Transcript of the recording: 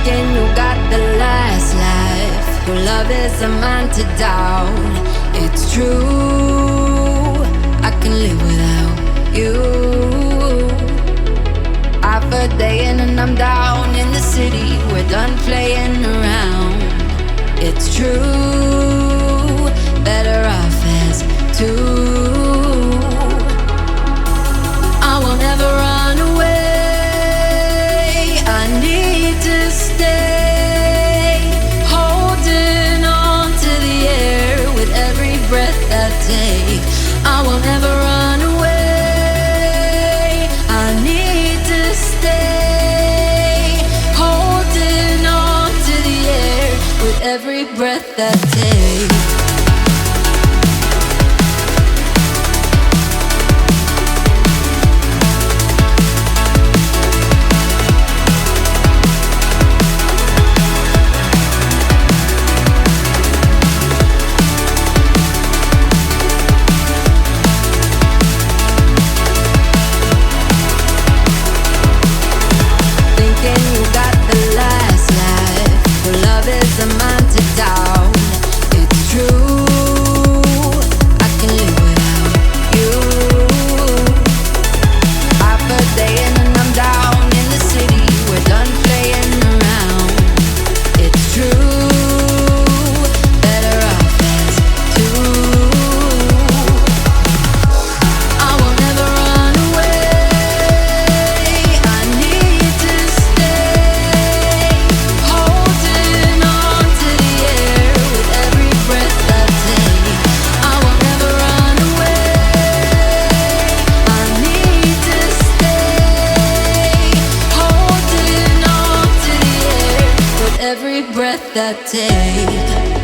Thinking you got the last laugh. Your love is a man to doubt. It's true, I can live without you. Half a day in and I'm down in the city. We're done playing around. It's true, better off as two. I will never run away. I need to stay, holding on to the air with every breath I take. I will never run away. I need to stay, holding on to the air with every breath I take. Is a man to doubt. It's true, I can live without you. Half a day in and I'm down in the city. We're done playing around. It's true, better off as two. I will never run away. I need to stay, holding on to the air with every breath I take. I will never run away. I need to stay, holding on to the air with every breath I take.